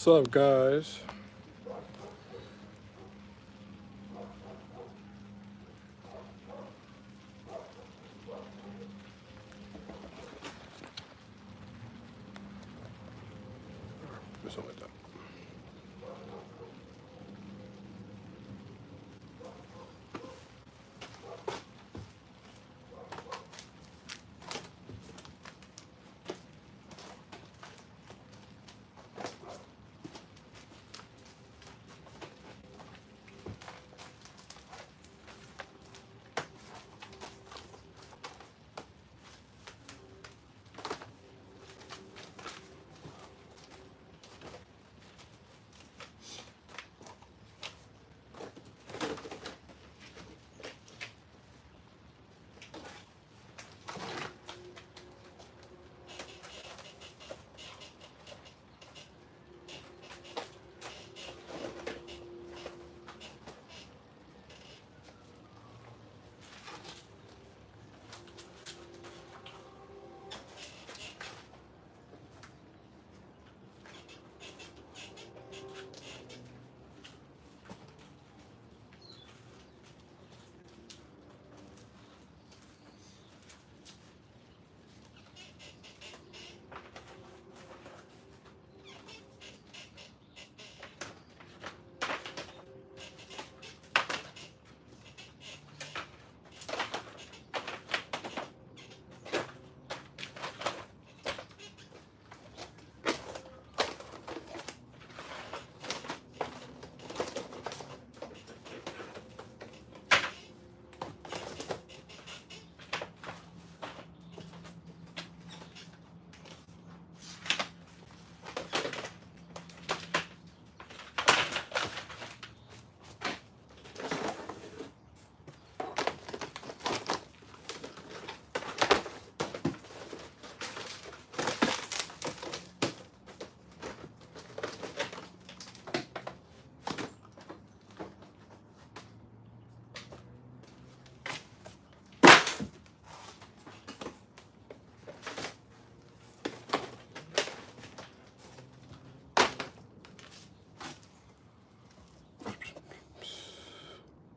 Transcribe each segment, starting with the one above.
What's up, guys? Something like that.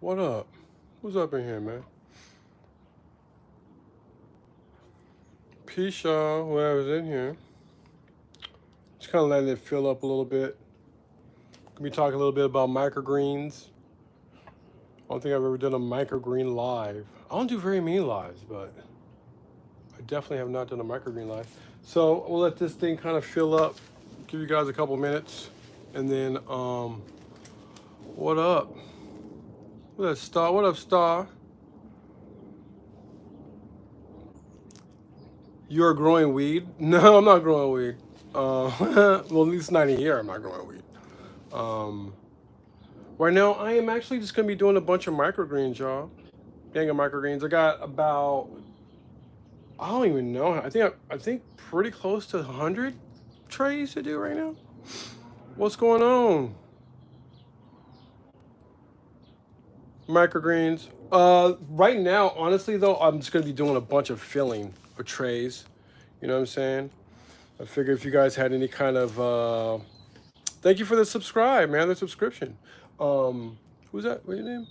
What up? Who's up in here, man? Peace, y'all. Whoever's in here. Just kind of letting it fill up a little bit. Gonna be talking a little bit about microgreens. I don't think I've ever done a microgreen live. I don't do very many lives, but I definitely have not done a microgreen live. So we'll let this thing kind of fill up. Give you guys a couple minutes, and then what up? What up, Star? What up, Star? You're growing weed? No, I'm not growing weed. Well, at least not in here. I'm not growing weed. Um, right now, I am actually just gonna be doing a bunch of microgreens, y'all. Gang of microgreens. I got about I don't even know. I think pretty close to 100 trays to do right now. What's going on? Microgreens. Right now, honestly though, I'm just gonna be doing a bunch of filling of trays. You know what I'm saying? I figured if you guys had any kind of thank you for the subscribe, man, the subscription. Who's that? What's your name?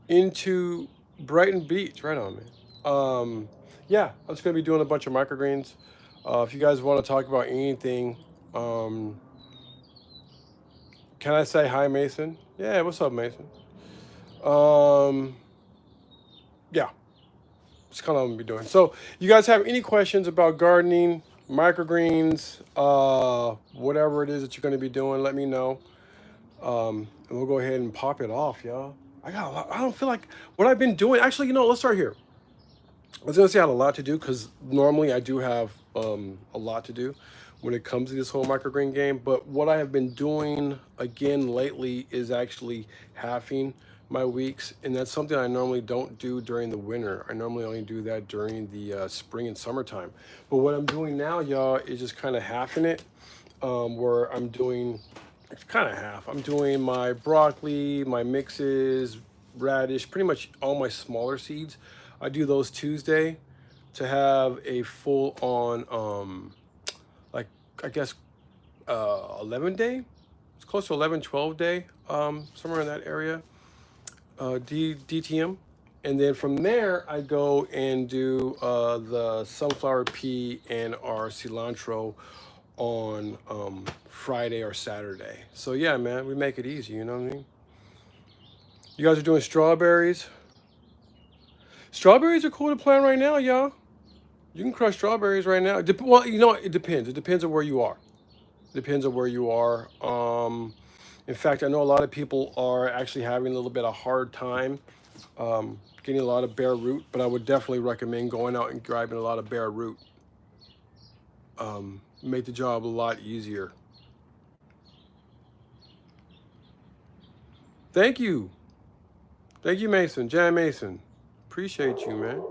Into Brighton Beach, right on, man. Yeah, I'm just gonna be doing a bunch of microgreens. If you guys want to talk about anything, um, can I say hi, Mason? Yeah, what's up, Mason? Um, yeah, it's kind of what I'm gonna be doing. So, you guys have any questions about gardening, microgreens, whatever it is that you're gonna be doing? Let me know, and we'll go ahead and pop it off, y'all. I got a lot. I don't feel like what I've been doing. Actually, let's start here. I was gonna say I had a lot to do because normally I do have a lot to do when it comes to this whole microgreen game. But what I have been doing again lately is actually halving my weeks, and that's something I normally don't do during the winter. I normally only do that during the spring and summertime. But what I'm doing now, y'all, is just kind of halving it, where I'm doing it's kind of half. I'm doing my broccoli, my mixes, radish, pretty much all my smaller seeds. I do those Tuesday to have a full on, like, I guess, 11 day. It's close to 11, 12 day, somewhere in that area. DTM. And then from there, I go and do the sunflower pea and our cilantro on Friday or Saturday. So yeah, man, we make it easy. You know what I mean? You guys are doing strawberries. Strawberries are cool to plant right now, y'all. You can crush strawberries right now. Well, you know what? It depends. It depends on where you are. Depends on where you are. In fact, I know a lot of people are actually having a little bit of hard time getting a lot of bare root, but I would definitely recommend going out and grabbing a lot of bare root. Make the job a lot easier. Thank you. Thank you, Mason. Jan Mason. Appreciate you, man.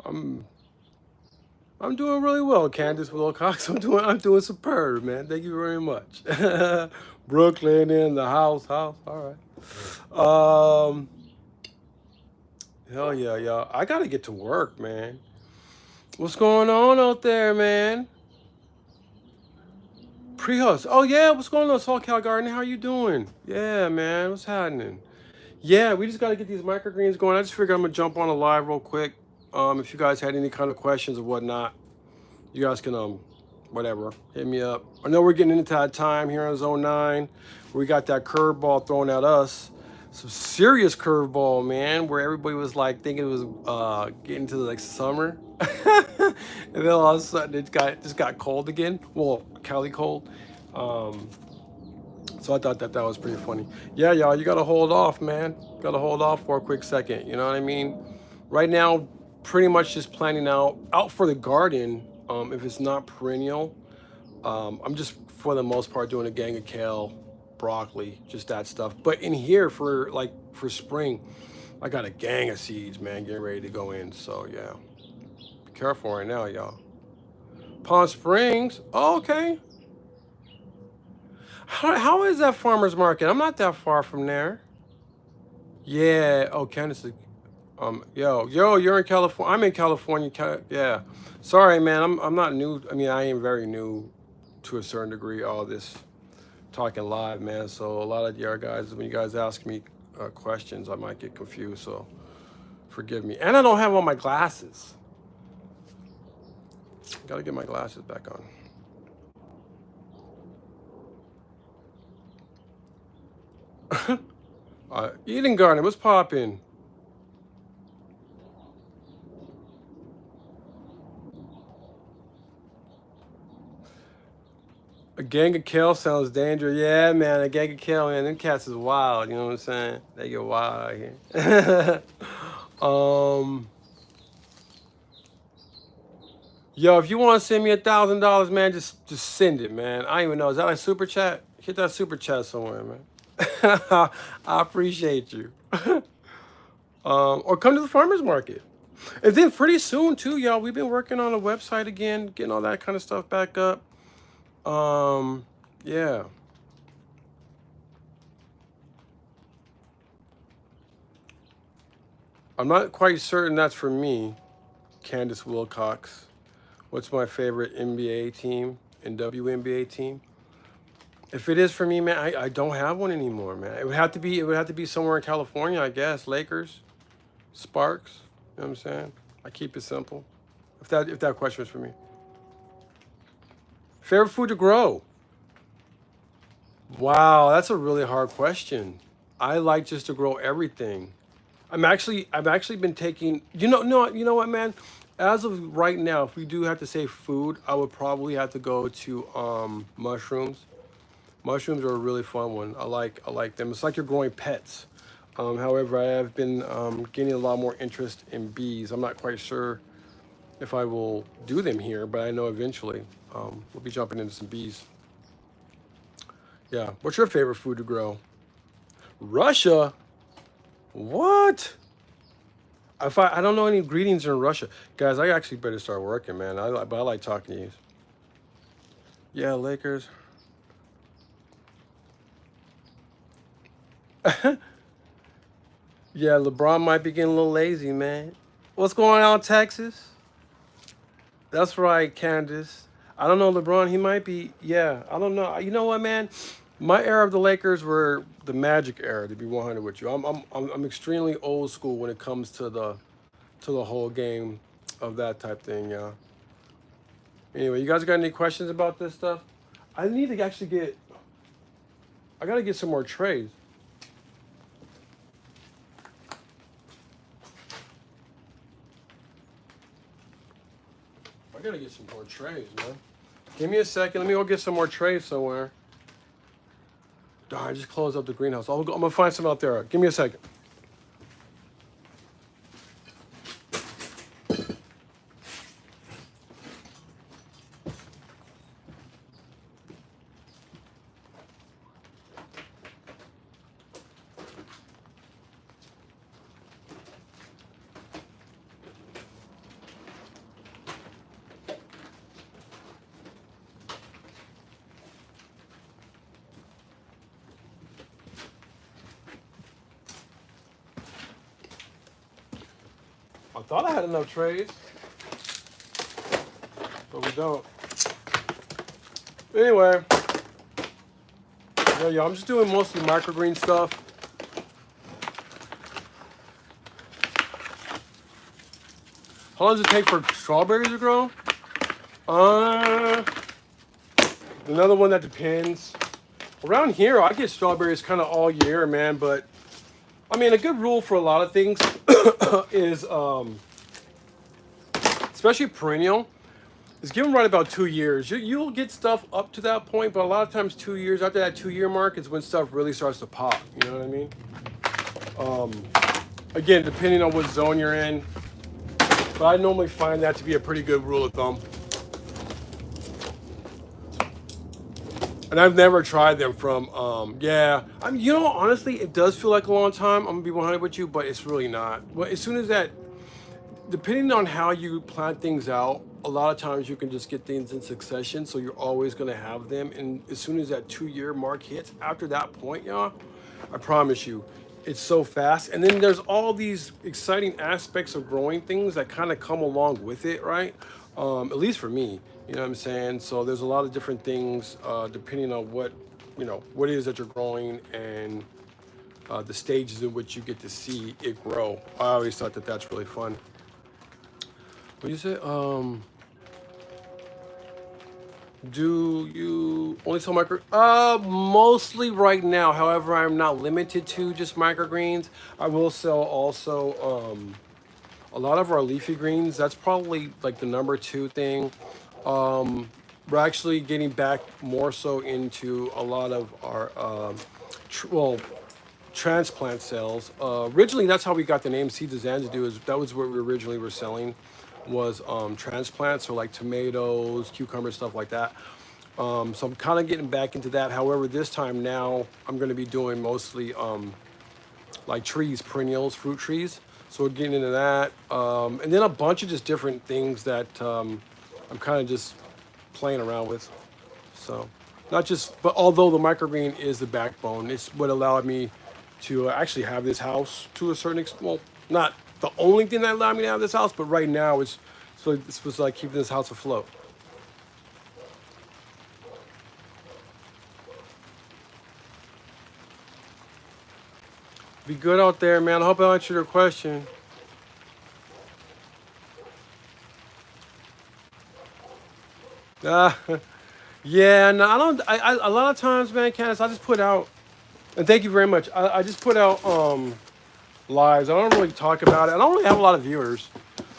I'm I'm doing really well, Candace Wilcox. I'm doing superb, man. Thank you very much. Brooklyn in the house. All right. Um, hell yeah, y'all. I gotta get to work, man. What's going on out there, man? Pre-hus. Oh yeah, what's going on, Salt Cal Garden? How you doing? Yeah, man. What's happening? Yeah, we just gotta get these microgreens going. I just figured I'm gonna jump on a live real quick. If you guys had any kind of questions or whatnot, you guys can whatever, hit me up. I know we're getting into that time here on Zone 9 where we got that curveball thrown at us. Some serious curveball, man, where everybody was like thinking it was getting to like summer. And then all of a sudden it just got cold again. Well, Cali cold. So I thought that was pretty funny. Yeah, y'all, you gotta hold off, man. Gotta hold off for a quick second. You know what I mean? Right now, pretty much just planning out for the garden. If it's not perennial, I'm just for the most part doing a gang of kale, broccoli, just that stuff. But in here for spring, I got a gang of seeds, man, getting ready to go in. So yeah, be careful right now, y'all. Palm Springs, oh, okay. How is that farmers market? I'm not that far from there. Yeah. Oh, Candace. Yo, you're in California. I'm in California. Yeah. Sorry, man. I'm not new. I mean, I am very new to a certain degree. All this talking live, man. So a lot of your guys, when you guys ask me questions, I might get confused. So forgive me. And I don't have on my glasses. Got to get my glasses back on. Eden Garden, what's popping? A gang of kale sounds dangerous. Yeah, man, a gang of kale, man. Them cats is wild. You know what I'm saying? They get wild out here. um, yo, if you want to send me $1,000, man, just send it, man. I don't even know. Is that like super chat? Hit that super chat somewhere, man. I appreciate you. Or come to the farmers market. And then pretty soon too, y'all. We've been working on a website again, getting all that kind of stuff back up. Yeah. I'm not quite certain that's for me, Candace Wilcox. What's my favorite NBA team and WNBA team? If it is for me, man, I don't have one anymore, man. It would have to be somewhere in California, I guess. Lakers, Sparks. You know what I'm saying? I keep it simple. If that question is for me. Favorite food to grow? Wow, that's a really hard question. I like just to grow everything. I've actually been taking, no, you know what, man? As of right now, if we do have to say food, I would probably have to go to mushrooms. Mushrooms are a really fun one. I like them. It's like you're growing pets. However, I have been getting a lot more interest in bees. I'm not quite sure if I will do them here, but I know eventually we'll be jumping into some bees. Yeah. What's your favorite food to grow? Russia? What? If I don't know any ingredients in Russia, guys, I actually better start working, man. But I like talking to you. Yeah, Lakers. Yeah, LeBron might be getting a little lazy, man. What's going on, Texas? That's right, Candace. I don't know, LeBron. He might be. Yeah, I don't know. You know what, man? My era of the Lakers were the Magic era. To be 100 with you, I'm extremely old school when it comes to the whole game of that type thing. Yeah. Anyway, you guys got any questions about this stuff? I need to actually get. I gotta get some more trays. I gotta get some more trays, man. Give me a second. Let me go get some more trays somewhere. Darn, I just closed up the greenhouse. I'm gonna find some out there. Give me a second. I thought I had enough trays, but we don't. Anyway, yeah, I'm just doing mostly microgreen stuff. How long does it take for strawberries to grow? Another one that depends. Around here, I get strawberries kind of all year, man. But I mean, a good rule for a lot of things is, especially perennial, is give them right about 2 years. You'll get stuff up to that point, but a lot of times 2 years after that 2 year mark is when stuff really starts to pop. You know what I mean? Again, depending on what zone you're in, but I normally find that to be a pretty good rule of thumb. And I've never tried them from, yeah. I mean, you know, honestly, it does feel like a long time. I'm gonna be 100 with you, but it's really not. Well, as soon as that, depending on how you plan things out, a lot of times you can just get things in succession, so you're always gonna have them. And as soon as that 2 year mark hits, after that point, y'all, I promise you, it's so fast. And then there's all these exciting aspects of growing things that kind of come along with it, right? At least for me, you know what I'm saying? So there's a lot of different things depending on what, what it is that you're growing and the stages in which you get to see it grow. I always thought that that's really fun. What do you say? Do you only sell micro? Mostly right now. However, I'm not limited to just microgreens. I will sell also a lot of our leafy greens. That's probably like the number two thing. We're actually getting back more so into a lot of our transplant sales. Originally, that's how we got the name Seeds of Xanadu. That was what we originally were selling, was transplants, so like tomatoes, cucumbers, stuff like that. So I'm kind of getting back into that. However, this time now I'm going to be doing mostly like trees, perennials, fruit trees. So we're getting into that, and then a bunch of just different things that I'm kind of just playing around with. So not just, but although the microgreen is the backbone, it's what allowed me to actually have this house to a certain extent. Well, not the only thing that allowed me to have this house, but right now it's supposed to like keeping this house afloat. Be good out there, man. I hope I answered your question. Uh, yeah, no, I don't. A lot of times, man, Candace, I just put out, and thank you very much. I just put out lives. I don't really talk about it. I don't really have a lot of viewers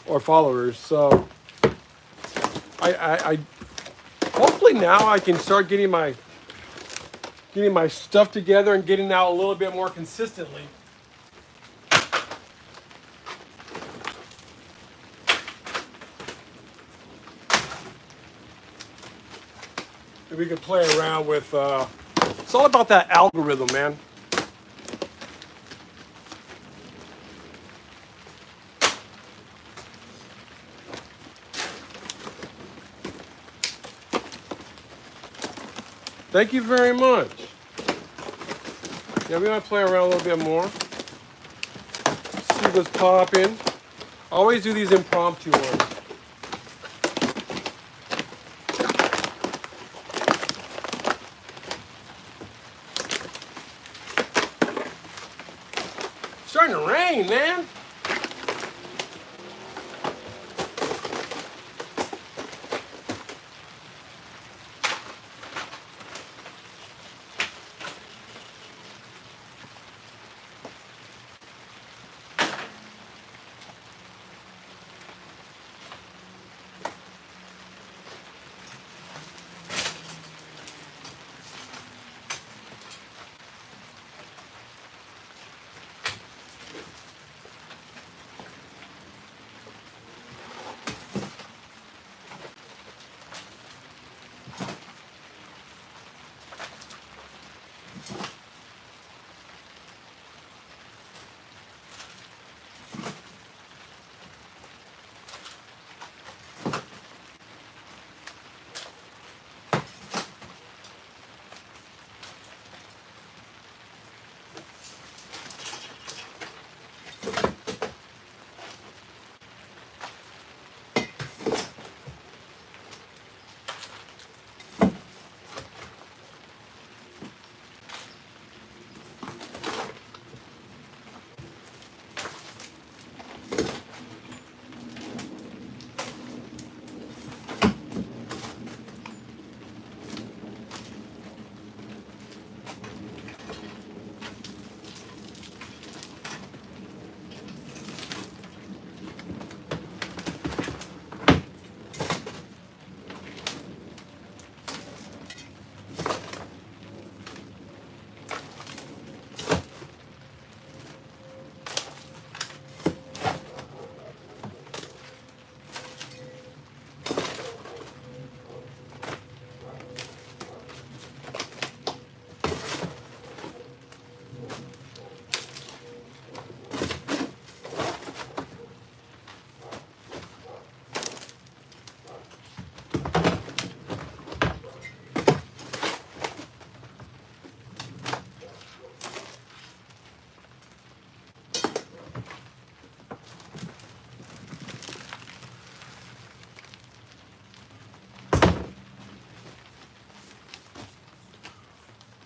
or followers, so I hopefully now I can start getting my stuff together and getting out a little bit more consistently. We can play around with. It's all about that algorithm, man. Thank you very much. Yeah, we might play around a little bit more. See what's popping. I always do these impromptu ones. clean, man.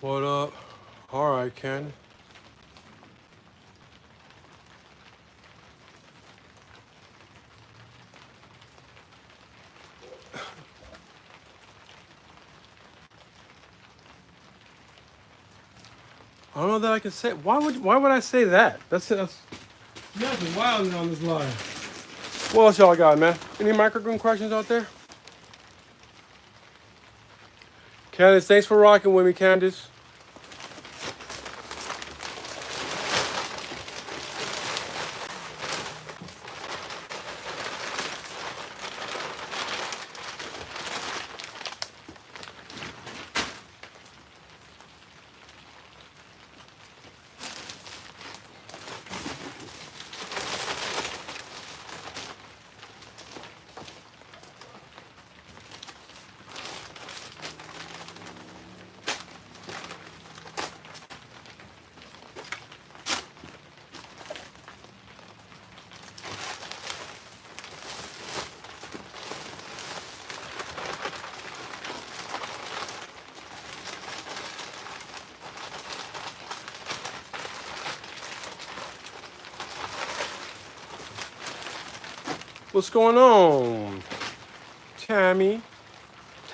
What up? All right, Ken. I don't know that I can say. Why would I say that? That's you guys are wild on this line. What else y'all got, man? Any microgreen questions out there? Candace, thanks for rocking with me, Candace. What's going on? Tammy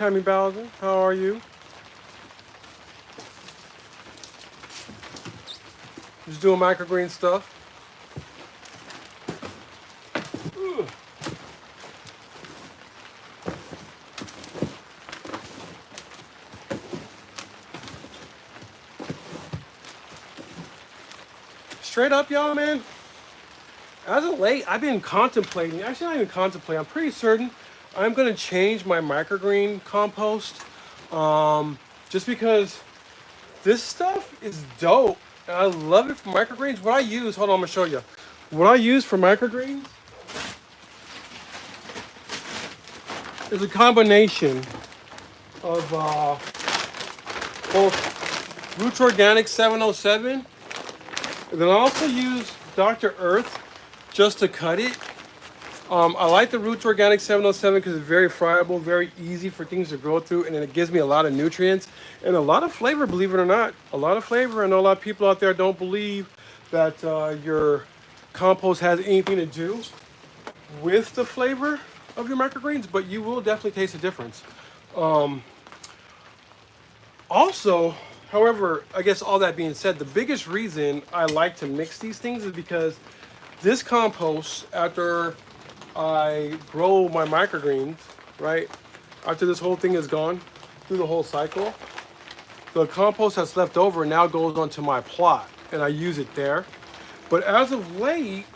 Bowden, how are you? Just doing microgreen stuff. Ugh. Straight up, y'all, man. As of late, I've been contemplating, actually not even contemplating, I'm pretty certain I'm gonna change my microgreen compost. Just because this stuff is dope. And I love it for microgreens. What I use, hold on, I'm gonna show you. What I use for microgreens is a combination of both Roots Organic 707, and then I also use Dr. Earth just to cut it. I like the Roots Organic 707 because it's very friable, very easy for things to grow through, and then it gives me a lot of nutrients and a lot of flavor, believe it or not. A lot of flavor. I know a lot of people out there don't believe that your compost has anything to do with the flavor of your microgreens, but you will definitely taste a difference. Also, however, I guess all that being said, the biggest reason I like to mix these things is because this compost, after I grow my microgreens, right, after this whole thing is gone through the whole cycle, the compost that's left over now goes onto my plot and I use it there. But as of late,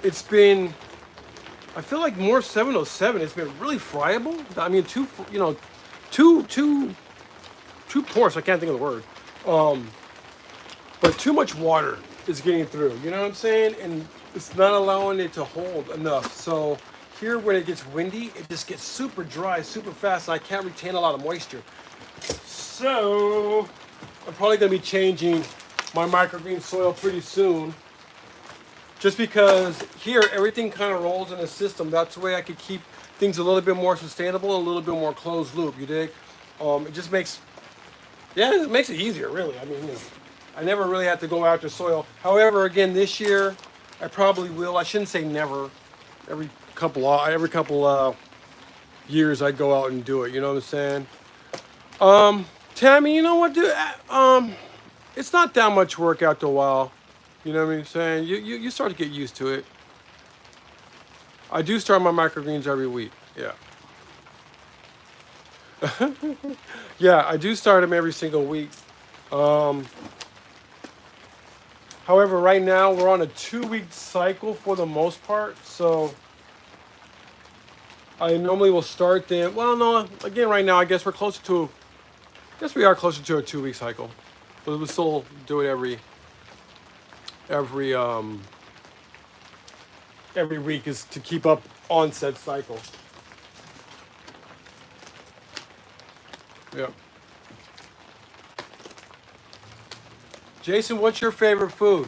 it's been, I feel like more 707. It's been really friable. I mean, too porous. I can't think of the word. But too much water is getting through. You know what I'm saying? And it's not allowing it to hold enough. So here, when it gets windy, it just gets super dry, super fast, and I can't retain a lot of moisture. So I'm probably gonna be changing my microgreen soil pretty soon. Just because here everything kind of rolls in a system. That's the way I could keep things a little bit more sustainable, a little bit more closed loop. You dig? It just makes, yeah, it makes it easier, really. I mean, I never really had to go after soil. However, again, this year I probably will. I shouldn't say never. Every couple years I go out and do it. You know what I'm saying? Tammy, you know what, dude? It's not that much work after a while. You know what I'm saying? You start to get used to it. I do start my microgreens every week. Yeah. Yeah, I do start them every single week. However, right now we're on a 2-week cycle for the most part. So I normally will start them. Well, no, again, right now I guess we are closer to a 2-week cycle. But we still do it every week is to keep up on said cycle. Yeah. Jason, what's your favorite food?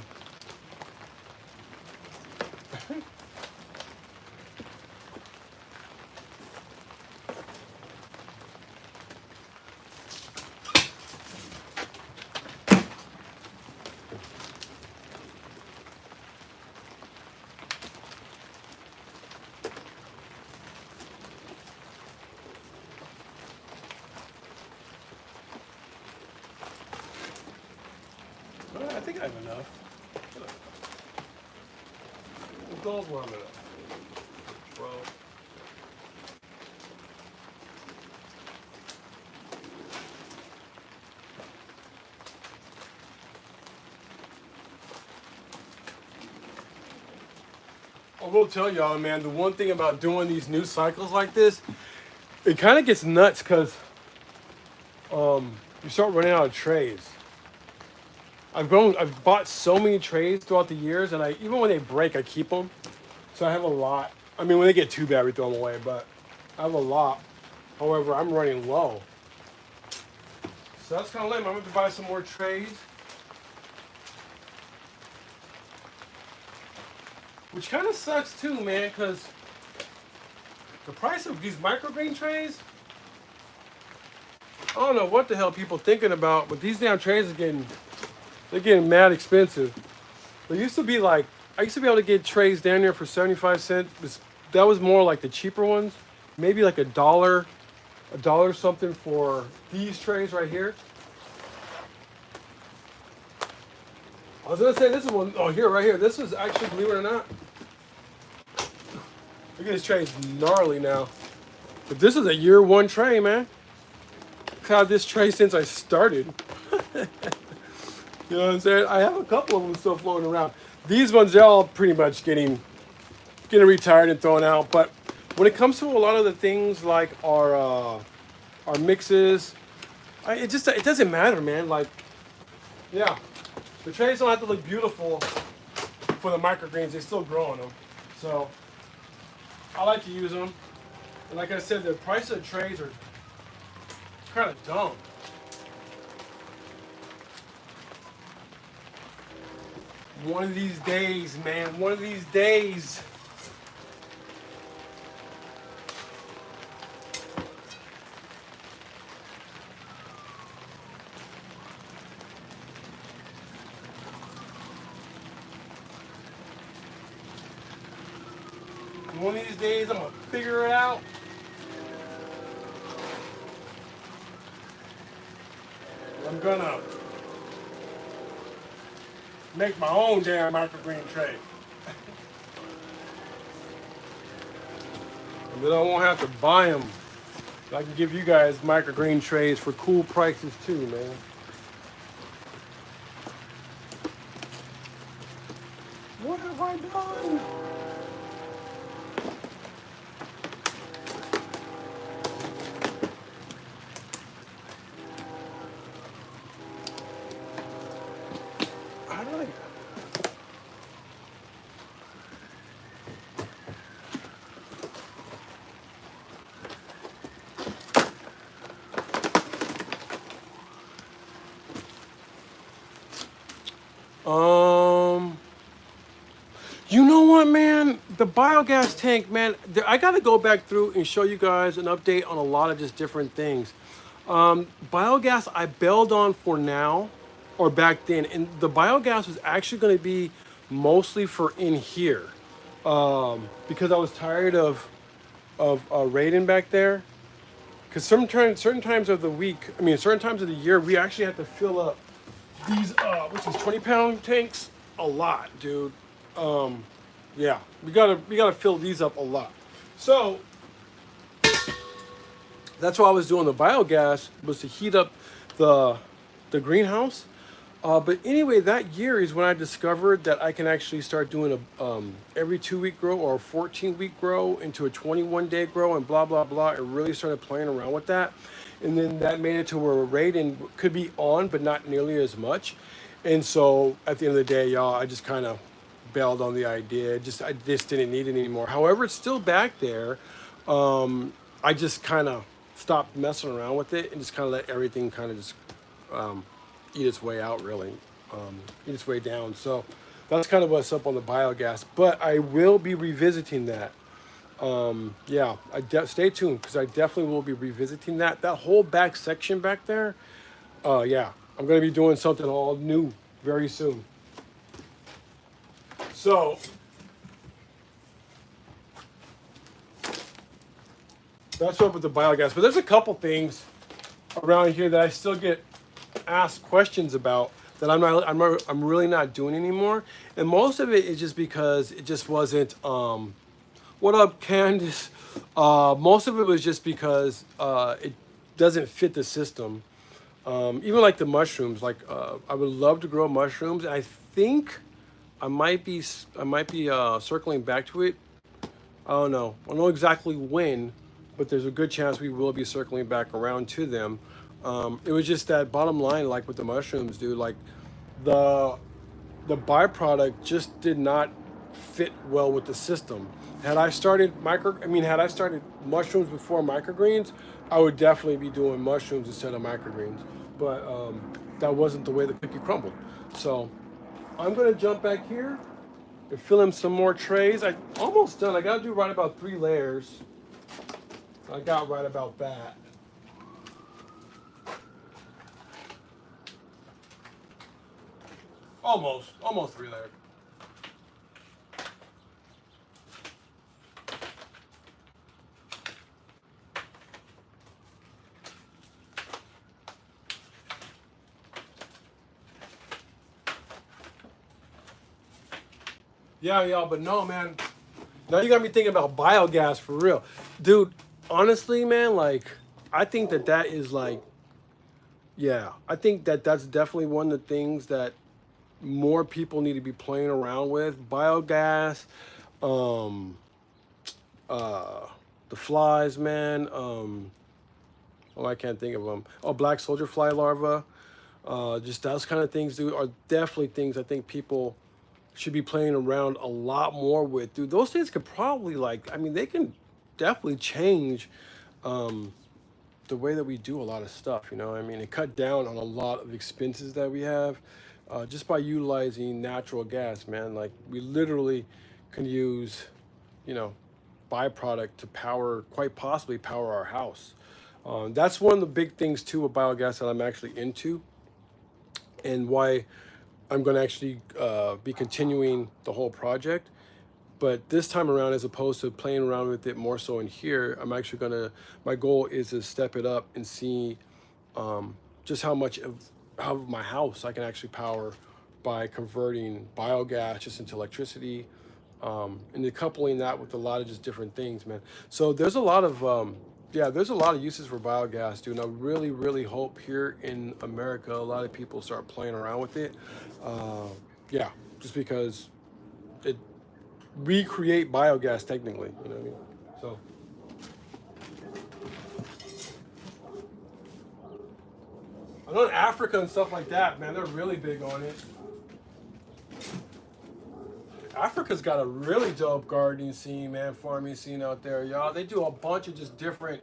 I think I have enough. Those were enough. Well, I will tell y'all, man, the one thing about doing these new cycles like this, it kind of gets nuts because you start running out of trays. I've bought so many trays throughout the years, and even when they break, I keep them. So I have a lot. I mean, when they get too bad, we throw them away, but I have a lot. However, I'm running low. So that's kind of lame. I'm going to have to buy some more trays. Which kind of sucks too, man, because the price of these microgreen trays, I don't know what the hell people thinking about, but these damn trays they're getting mad expensive. They used to be like, I used to be able to get trays down there for 75 cents. That was more like the cheaper ones. Maybe like a dollar something for these trays right here. I was gonna say this is one, oh here, right here. This is actually, believe it or not, look at this tray, it's gnarly now. But this is a year one tray, man. I've had this tray since I started. You know what I'm saying? I have a couple of them still floating around. These ones, they're all pretty much getting retired and thrown out. But when it comes to a lot of the things like our mixes, it doesn't matter, man. Like, yeah, the trays don't have to look beautiful for the microgreens. They still grow on them. So I like to use them. And like I said, the price of the trays are kind of dumb. One of these days, man. One of these days. One of these days, I'm gonna figure it out. I'm gonna make my own damn microgreen tray. And then I won't have to buy them. I can give you guys microgreen trays for cool prices too, man. What have I done? How do I? You know what, man? The biogas tank, man. I got to go back through and show you guys an update on a lot of just different things. Biogas, I bailed on for now, or back then, and the biogas was actually going to be mostly for in here, because I was tired of raiding back there. Because certain times of the week, I mean, certain times of the year, we actually have to fill up these what's these 20-pound tanks a lot, dude. Yeah, we gotta fill these up a lot. So that's why I was doing the biogas, was to heat up the greenhouse. But anyway, that year is when I discovered that I can actually start doing a every 2-week grow or a 14-week grow into a 21-day grow and blah blah blah. I really started playing around with that, and then that made it to where rating could be on, but not nearly as much. And so at the end of the day, y'all, I just kind of bailed on the idea. I just didn't need it anymore. However, it's still back there. I just kind of stopped messing around with it and just kind of let everything kind of just eat its way out, really, eat its way down. So that's kind of what's up on the biogas. But I will be revisiting that. Yeah, stay tuned, because I definitely will be revisiting that. That whole back section back there. Yeah, I'm going to be doing something all new very soon. So that's up with the biogas. But there's a couple things around here that I still get asked questions about that I'm really not doing anymore. And most of it is just because it just wasn't what up, Candace? Most of it was just because it doesn't fit the system. Even like the mushrooms, like I would love to grow mushrooms. And I think I might be circling back to it. I don't know. I don't know exactly when, but there's a good chance we will be circling back around to them. It was just that bottom line, like with the mushrooms, dude. Like the byproduct just did not fit well with the system. Had I started had I started mushrooms before microgreens, I would definitely be doing mushrooms instead of microgreens. But that wasn't the way the cookie crumbled. So I'm gonna jump back here and fill in some more trays. I almost done. I gotta do right about 3 layers. I got right about that. Almost 3 layers. Yeah, y'all, but no, man. Now you got me thinking about biogas for real. Dude, honestly, man, like, I think that is like, yeah, I think that's definitely one of the things that more people need to be playing around with. Biogas, um, the flies, man. Oh, I can't think of them. Oh, black soldier fly larva. Just those kind of things, dude, are definitely things I think people should be playing around a lot more with. Dude, those things could probably, like, I mean, they can definitely change the way that we do a lot of stuff, you know what I mean? And cut down on a lot of expenses that we have just by utilizing natural gas, man. Like, we literally can use, you know, byproduct to power, quite possibly power our house. That's one of the big things too with biogas that I'm actually into, and why I'm going to actually be continuing the whole project. But this time around, as opposed to playing around with it more so in here, I'm actually gonna. My goal is to step it up and see just how much of my house I can actually power by converting biogas just into electricity, and then coupling that with a lot of just different things, man. So there's a lot of yeah, there's a lot of uses for biogas, dude. And I really, really hope here in America a lot of people start playing around with it. Uh, yeah, just because it we create biogas technically, you know what I mean? So I know in Africa and stuff like that, man, they're really big on it. Africa's got a really dope gardening scene, man, farming scene out there, y'all. They do a bunch of just different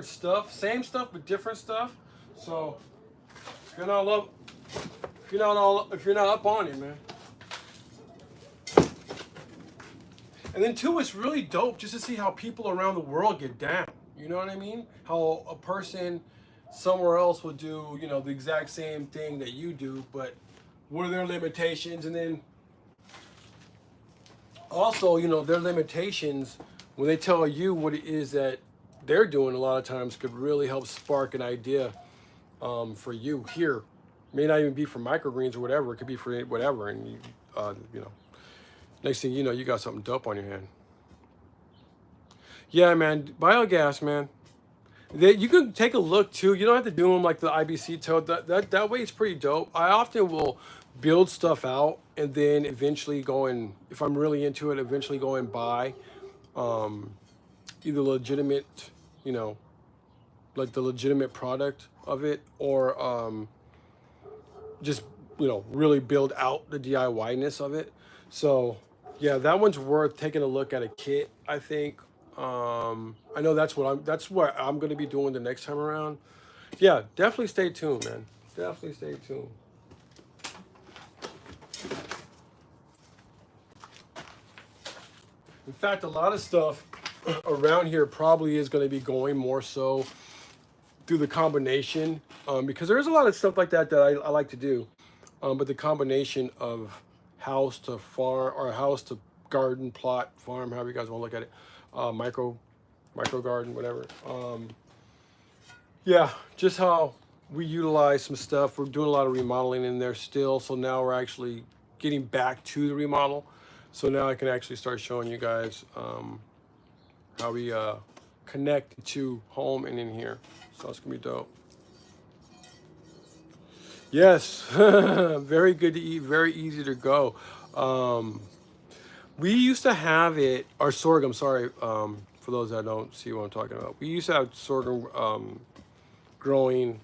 stuff, same stuff but different stuff. So if you're not love, if you're not up on it, man. And then too, it's really dope just to see how people around the world get down. You know what I mean? How a person somewhere else will do, the exact same thing that you do, but what are their limitations? And then also, their limitations when they tell you what it is that they're doing. A lot of times, could really help spark an idea for you here. May not even be for microgreens or whatever. It could be for whatever, and next thing you know, you got something dope on your hand. Yeah, man, biogas, man. You can take a look too. You don't have to do them like the IBC toad. That way, it's pretty dope. I often will build stuff out and then eventually go and, if I'm really into it, eventually go and buy either legitimate, you know, like the legitimate product of it, or just really build out the DIY-ness of it. So yeah, that one's worth taking a look at a kit, I think. I know that's what I'm going to be doing the next time around. Yeah, definitely stay tuned, man. Definitely stay tuned. In fact, a lot of stuff around here probably is going to be going more so through the combination, because there is a lot of stuff like that I like to do, but the combination of house to farm, or house to garden, plot, farm, however you guys want to look at it, micro garden, whatever. Yeah, just how we utilize some stuff. We're doing a lot of remodeling in there still, so now we're actually getting back to the remodel. So now I can actually start showing you guys how we connect to home and in here. So it's gonna be dope. Yes, very good to eat, very easy to go. We used to have it, or sorghum, sorry, for those that don't see what I'm talking about. We used to have sorghum growing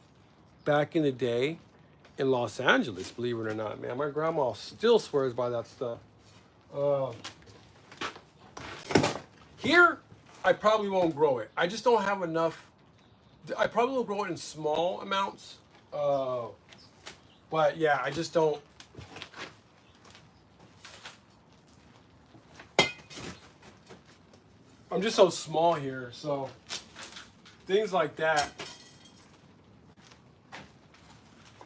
back in the day in Los Angeles, believe it or not, man. My grandma still swears by that stuff. Here, I probably won't grow it. I just don't have enough. I probably will grow it in small amounts. But yeah, I just don't. I'm just so small here, so things like that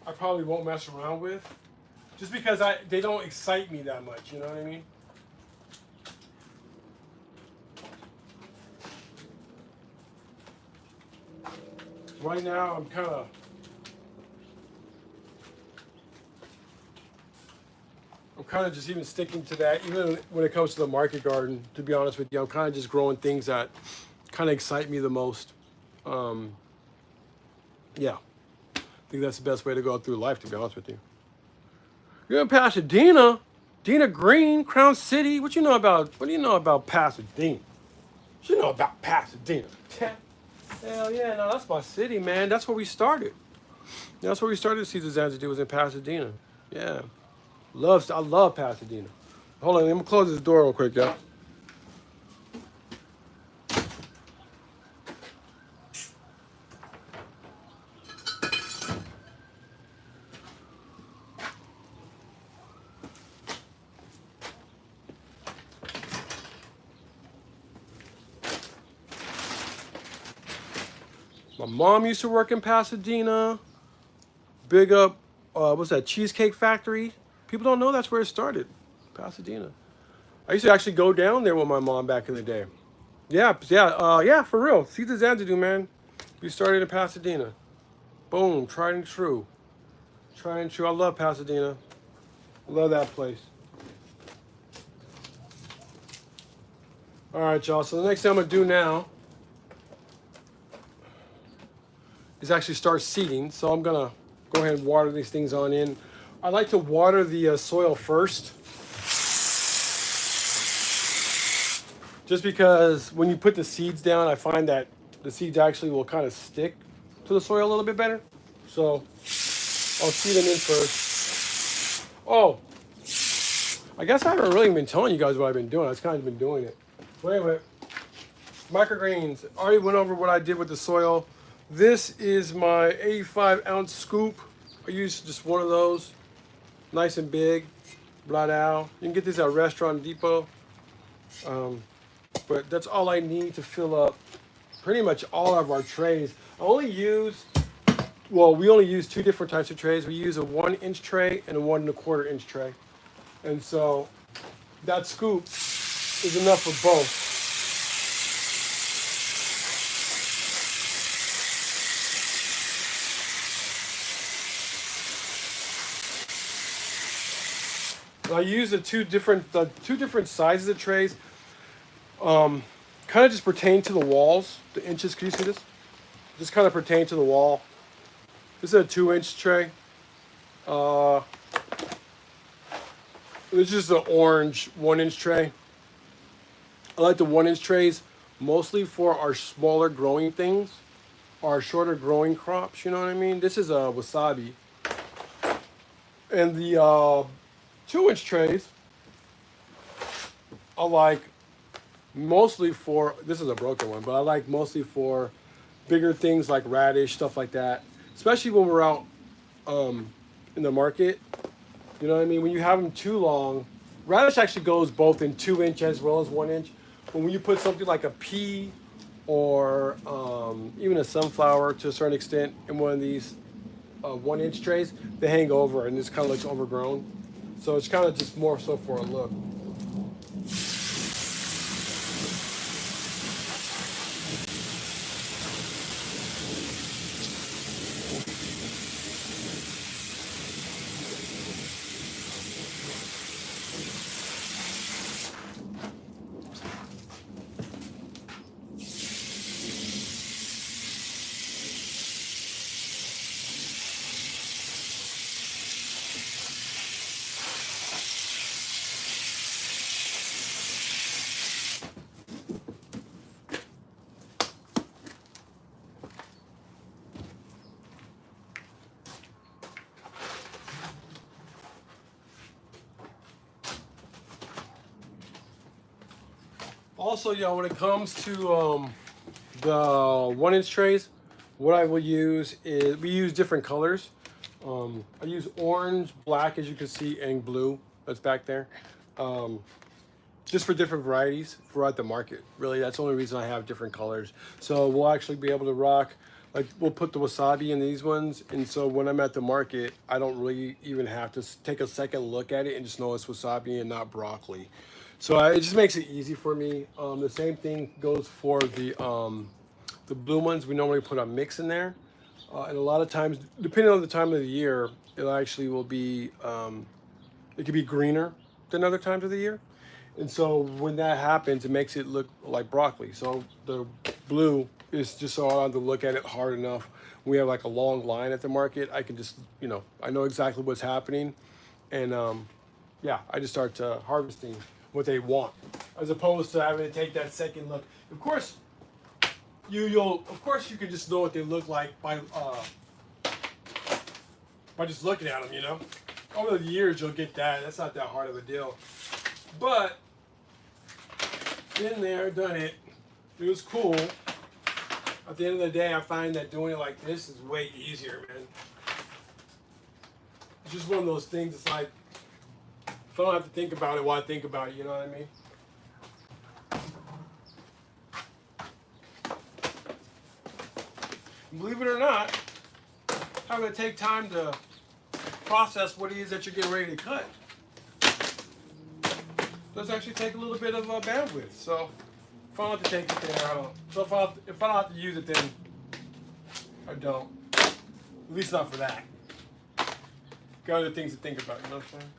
I probably won't mess around with, just because they don't excite me that much. You know what I mean? Right now, I'm kind of just even sticking to that, even when it comes to the market garden. To be honest with you, I'm kind of just growing things that kind of excite me the most. Yeah, I think that's the best way to go through life. To be honest with you, you're in Pasadena, Dina Green, Crown City. What do you know about Pasadena? What you know about Pasadena? Hell yeah, no, that's my city, man. That's where we started. That's where we started Caesar Zanzibar, was in Pasadena. Yeah. I love Pasadena. Hold on, let me close this door real quick, y'all. My mom used to work in Pasadena. Big up, what's that, Cheesecake Factory? People don't know that's where it started, Pasadena. I used to actually go down there with my mom back in the day. Yeah, yeah, yeah, for real. See the Xanadu, man. We started in Pasadena. Boom, tried and true. Tried and true. I love Pasadena. I love that place. All right, y'all. So the next thing I'm gonna do now is actually start seeding. So I'm gonna go ahead and water these things on in. I like to water the soil first, just because when you put the seeds down, I find that the seeds actually will kind of stick to the soil a little bit better. So I'll seed them in first. Oh, I guess I haven't really been telling you guys what I've been doing. I've kind of been doing it. But anyway, microgreens. I already went over what I did with the soil. This is my 85-ounce scoop. I use just one of those, nice and big, blot out. You can get this at Restaurant Depot. But that's all I need to fill up pretty much all of our trays. I only use, well, we only use two different types of trays. We use a 1-inch tray and a 1 1/4 inch tray. And so that scoop is enough for both. I use the two different sizes of trays. Kind of just pertain to the walls. The inches, can you see this? Just kind of pertain to the wall. This is a 2-inch tray. This is the orange 1-inch tray. I like the 1-inch trays mostly for our smaller growing things, our shorter growing crops. You know what I mean? This is a wasabi, and the 2-inch trays I like mostly for, this is a broken one, but I like mostly for bigger things like radish, stuff like that. Especially when we're out in the market. You know what I mean? When you have them too long, radish actually goes both in 2-inch as well as 1-inch. But when you put something like a pea or even a sunflower to a certain extent in one of these 1-inch trays, they hang over and this kind of looks overgrown. So it's kind of just more so for a look. Also, y'all, when it comes to the 1-inch trays, what I will use is, we use different colors. I use orange, black, as you can see, and blue. That's back there. Just for different varieties throughout the market. Really, that's the only reason I have different colors. So we'll actually be able to rock, like we'll put the wasabi in these ones. And so when I'm at the market, I don't really even have to take a second look at it and just know it's wasabi and not broccoli. So it just makes it easy for me. The same thing goes for the blue ones. We normally put a mix in there. And a lot of times, depending on the time of the year, it actually will be, it could be greener than other times of the year. And so when that happens, it makes it look like broccoli. So the blue is just so I don't have to look at it hard enough. We have like a long line at the market. I can just, you know, I know exactly what's happening. And yeah, I just start harvesting what they want, as opposed to having to take that second look. Of course, of course you can just know what they look like by just looking at them. You know, over the years you'll get that. That's not that hard of a deal. But been there, done it. It was cool. At the end of the day, I find that doing it like this is way easier, man. It's just one of those things. It's like, if I don't have to think about it, why think about it? You know what I mean? Believe it or not, having to take time to process what it is that you're getting ready to cut. does actually take a little bit of bandwidth. So if I don't have to take it there, I don't. So if I don't have to use it, then I don't. At least not for that. Got other things to think about. You know what I'm saying?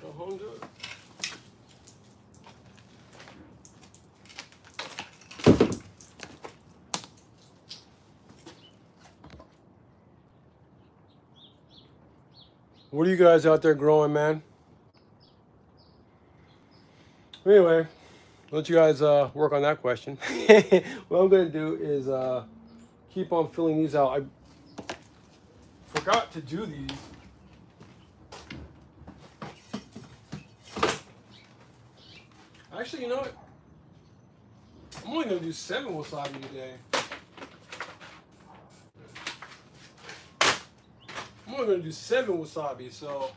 Go home, do it. What are you guys out there growing, man? Anyway, let you guys work on that question. What I'm going to do is keep on filling these out. I forgot to do these. Actually, you know what? I'm only going to do 7 wasabi today. I'm only going to do 7 wasabi, so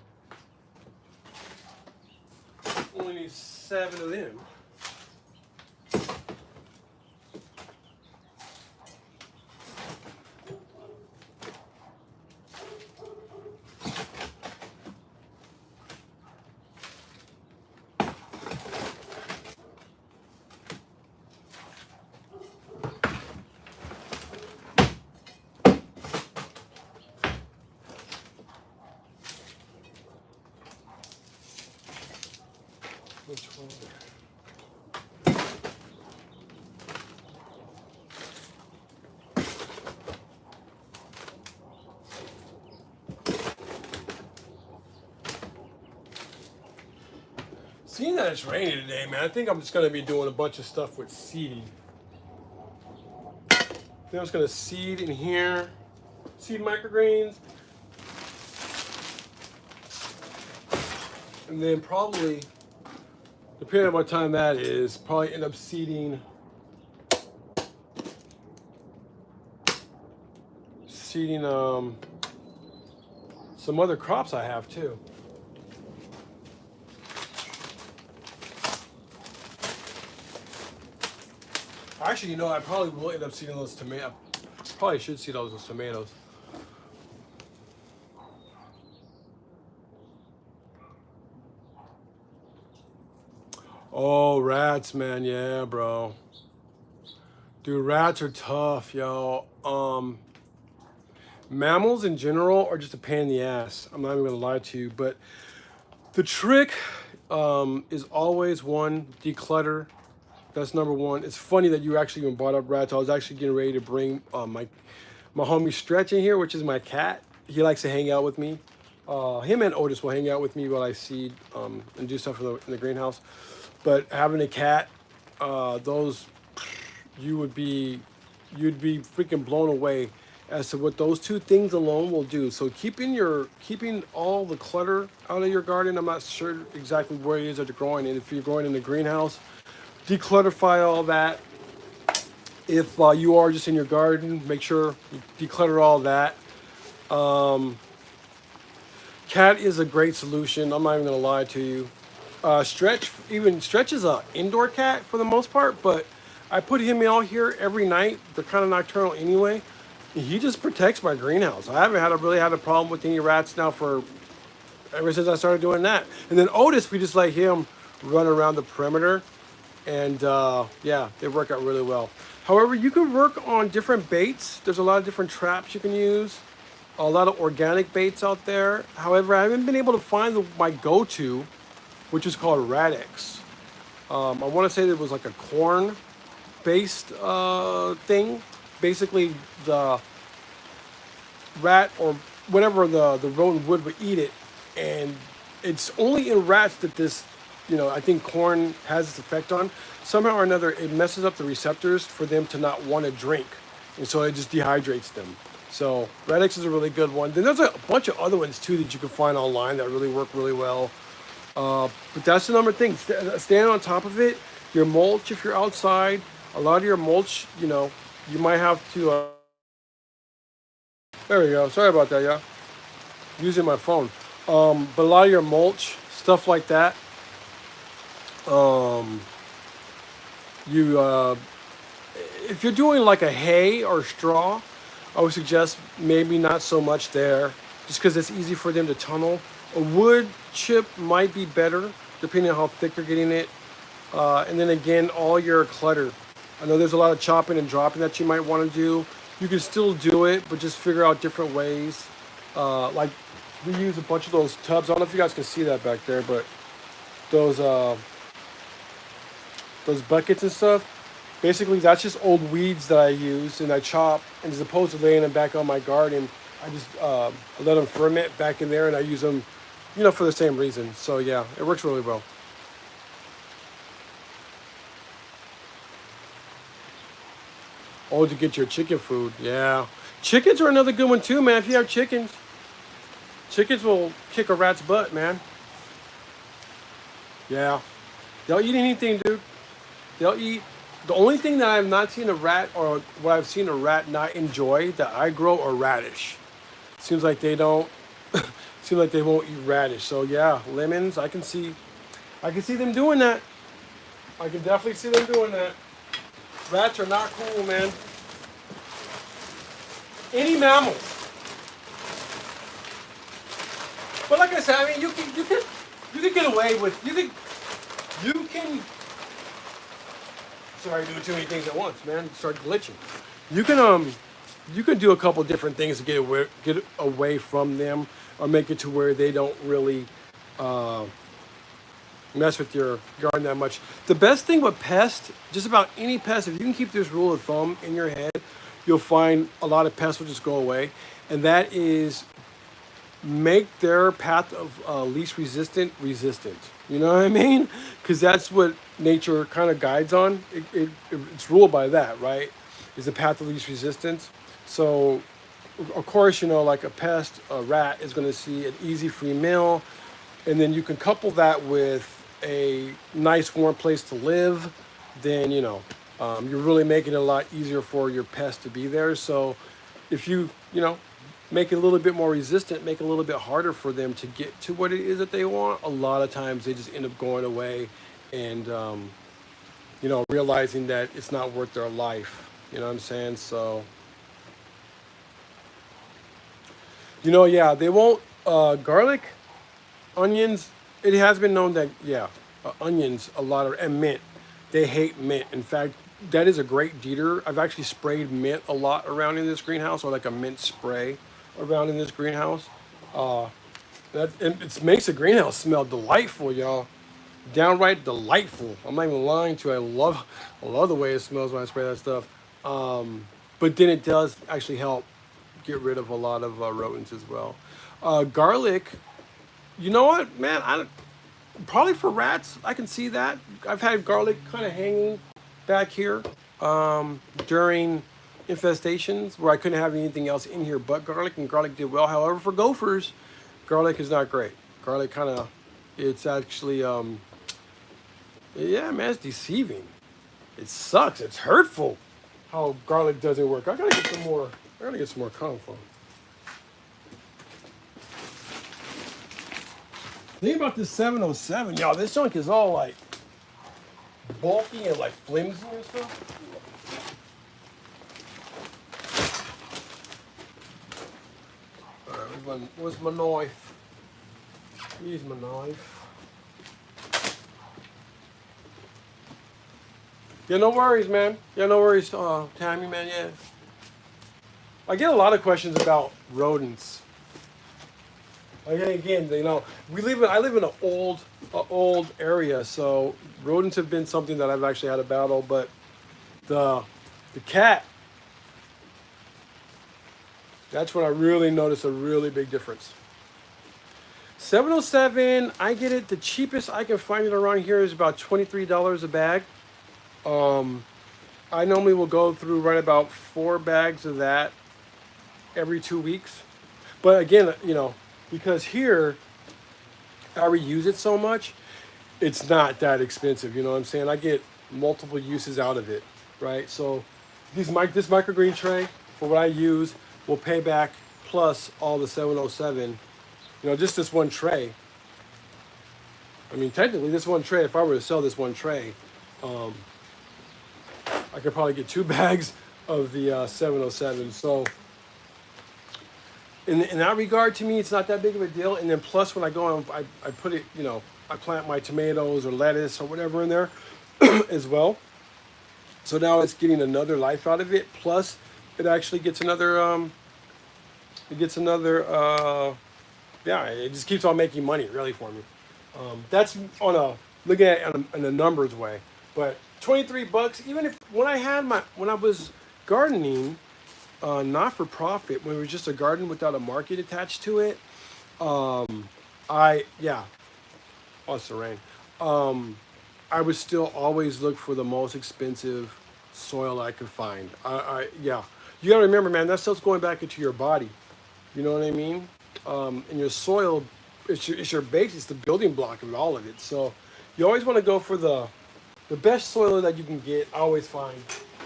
only need 7 of them. Which one? Seeing that it's raining today, man, I think I'm just going to be doing a bunch of stuff with seeding. I think I'm just going to seed in here, seed microgreens, and then probably, depending on what time that is, probably end up seeding some other crops I have too. Actually, you know, I probably will end up seeding those tomatoes. Probably should seed those tomatoes. Oh, rats, man, yeah, bro. Dude, rats are tough, yo. Mammals in general are just a pain in the ass. I'm not even gonna lie to you, but the trick is always one, declutter. That's number one. It's funny that you actually even brought up rats. I was actually getting ready to bring my homie Stretch in here, which is my cat. He likes to hang out with me. Him and Otis will hang out with me while I seed and do stuff in the greenhouse. But having a cat, those you'd be freaking blown away as to what those two things alone will do. So keeping all the clutter out of your garden. I'm not sure exactly where it is that you're growing, and if you're growing in the greenhouse, declutterify all that. If you are just in your garden, make sure you declutter all that. Cat is a great solution. I'm not even gonna lie to you. Stretch is a indoor cat for the most part, but I put him out here every night. They're kind of nocturnal anyway. He just protects my greenhouse. I haven't really had a problem with any rats now for ever since I started doing that. And then Otis, we just let him run around the perimeter, and yeah, they work out really well. However, you can work on different baits. There's a lot of different traps you can use. A lot of organic baits out there. However, I haven't been able to find my go-to, which is called Radix. I want to say it was like a corn-based thing. Basically, the rat or whatever the rodent would eat it, and it's only in rats that this, I think corn has this effect on. Somehow or another, it messes up the receptors for them to not want to drink, and so it just dehydrates them. So Radix is a really good one. Then there's a bunch of other ones too that you can find online that really work really well. But that's the number thing. Stand on top of it. Your mulch, if you're outside, a lot of your mulch, you might have to There we go. Sorry about that, y'all. Using my phone. But a lot of your mulch, stuff like that, um, you if you're doing like a hay or straw, I would suggest maybe not so much there, just because it's easy for them to tunnel. A wood chip might be better, depending on how thick you're getting it. And then again, all your clutter. I know there's a lot of chopping and dropping that you might want to do. You can still do it, but just figure out different ways. Like we use a bunch of those tubs. I don't know if you guys can see that back there, but those uh, those buckets and stuff. Basically, that's just old weeds that I use and I chop. And as opposed to laying them back on my garden, I just let them ferment back in there, and I use them, for the same reason. So yeah, it works really well. Oh, to get your chicken food, yeah. Chickens are another good one too, man. If you have chickens, chickens will kick a rat's butt, man. Yeah, they'll eat anything, dude. They'll eat. The only thing that I've not seen a rat, or what I've seen a rat not enjoy that I grow, are radish. Seems like they don't. Seems like they won't eat radish. So yeah, lemons. I can see them doing that. I can definitely see them doing that. Rats are not cool, man. Any mammal. But like I said, I mean, you can get away with you can. Sorry, doing too many things at once, man. Start glitching. You can you can do a couple different things to get away from them, or make it to where they don't really uh, mess with your garden that much. The best thing with pests, just about any pest, if you can keep this rule of thumb in your head, you'll find a lot of pests will just go away, and that is make their path of least resistant. You know what I mean? Because that's what nature kind of guides on. It's ruled by that, right? Is the path of least resistance. So, of course, like a pest, a rat is going to see an easy free meal, and then you can couple that with a nice warm place to live. Then you're really making it a lot easier for your pest to be there. So, if you make it a little bit more resistant, make it a little bit harder for them to get to what it is that they want. A lot of times they just end up going away and, realizing that it's not worth their life. You know what I'm saying? So, yeah, they won't, garlic, onions, it has been known that, yeah, onions, and mint, they hate mint. In fact, that is a great deter. I've actually sprayed mint a lot around in this greenhouse, or like a mint spray around in this greenhouse. Uh, it makes the greenhouse smell delightful, y'all. Downright delightful. I'm not even lying to you. I love the way it smells when I spray that stuff. But then it does actually help get rid of a lot of rodents as well. Garlic, you know what, man? Probably for rats, I can see that. I've had garlic kind of hanging back here during infestations where I couldn't have anything else in here but garlic, and garlic did well. However, for gophers, garlic is not great. Garlic it's actually, yeah, man, it's deceiving. It sucks. It's hurtful how garlic doesn't work. I gotta get some more. I gotta get some more kung fu. Think about this 707, y'all. This junk is all like bulky and like flimsy and stuff. All right, where's my knife? Here's my knife. Yeah, no worries, man. Yeah, no worries, Tammy, man. Yeah, I get a lot of questions about rodents. Again, I live in an old area, so rodents have been something that I've actually had a battle. But the the cat, that's when I really noticed a really big difference. 707, I get it. The cheapest I can find it around here is about $23 a bag. Um, I normally will go through right about 4 bags of that every 2 weeks. But again, because here I reuse it so much, it's not that expensive. You know what I'm saying? I get multiple uses out of it, right? So this microgreen tray for what I use will pay back plus all the 707, just this one tray. I mean, technically, this one tray, if I were to sell this one tray, um, I could probably get 2 bags of the 707. So, in that regard, to me, it's not that big of a deal. And then plus, when I go on, I put it, I plant my tomatoes or lettuce or whatever in there as well. So now it's getting another life out of it. Plus, it actually gets another, yeah, it just keeps on making money really for me. That's on a looking at it in a numbers way. But 23 bucks, even if when I was gardening, not for profit, when it was just a garden without a market attached to it, I yeah, oh, it's the rain. I would still always look for the most expensive soil I could find. Yeah, you gotta remember, man, that stuff's going back into your body. You know what I mean? And your soil, it's your base, it's the building block of all of it. So you always want to go for the best soil that you can get. I always find,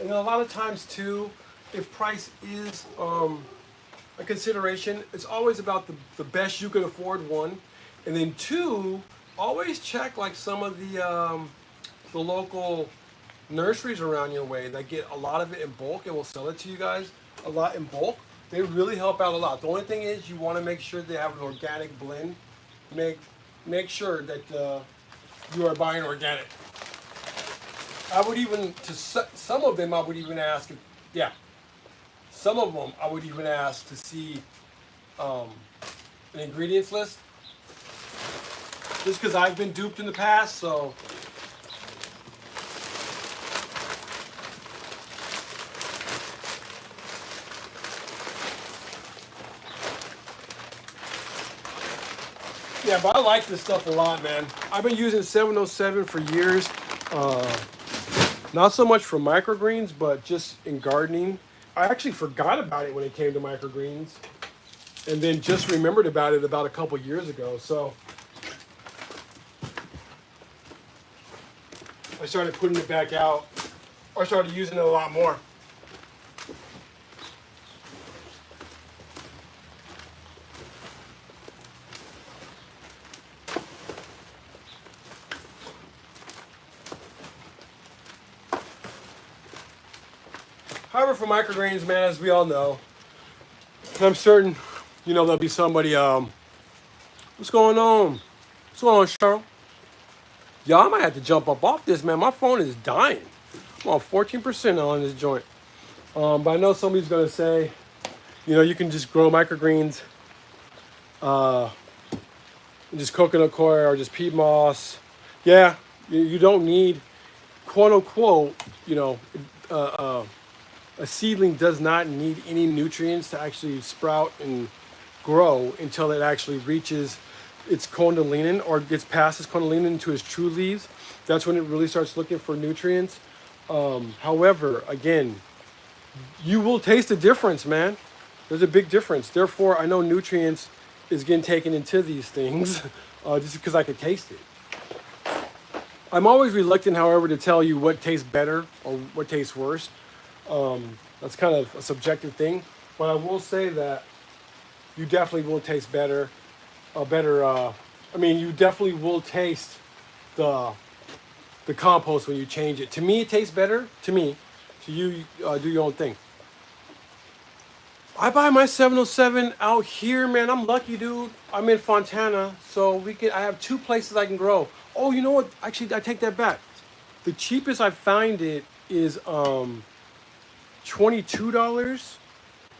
and then a lot of times too, if price is a consideration, it's always about the best you can afford. One, and then two, always check like some of the local nurseries around your way that get a lot of it in bulk and will sell it to you guys a lot in bulk. They really help out a lot. The only thing is you want to make sure they have an organic blend. Make sure that you are buying organic. I would even, some of them I would even ask, yeah, some of them I would even ask to see an ingredients list. Just because I've been duped in the past, so. Yeah, but I like this stuff a lot, man. I've been using 707 for years. Not so much for microgreens, but just in gardening. I actually forgot about it when it came to microgreens, and then just remembered about it about a couple years ago. So I started putting it back out. I started using it a lot more. However, for microgreens, man, as we all know, and I'm certain, there'll be somebody, what's going on? What's going on, Cheryl? Y'all, I might have to jump up off this, man. My phone is dying. I'm on 14% on this joint. But I know somebody's going to say, you can just grow microgreens, just coconut coir or just peat moss. Yeah, you don't need, quote unquote, a seedling does not need any nutrients to actually sprout and grow until it actually reaches its condylium or gets past its condylium into its true leaves. That's when it really starts looking for nutrients. However, again, you will taste the difference, man. There's a big difference. Therefore, I know nutrients is getting taken into these things just because I could taste it. I'm always reluctant, however, to tell you what tastes better or what tastes worse. That's kind of a subjective thing, but I will say that you definitely will taste better. You definitely will taste the compost when you change it. To me, it tastes better. To me, to you, do your own thing. I buy my 707 out here, man. I'm lucky, dude. I'm in Fontana, so I have 2 places I can grow. Oh, you know what? Actually, I take that back. The cheapest I find it is $22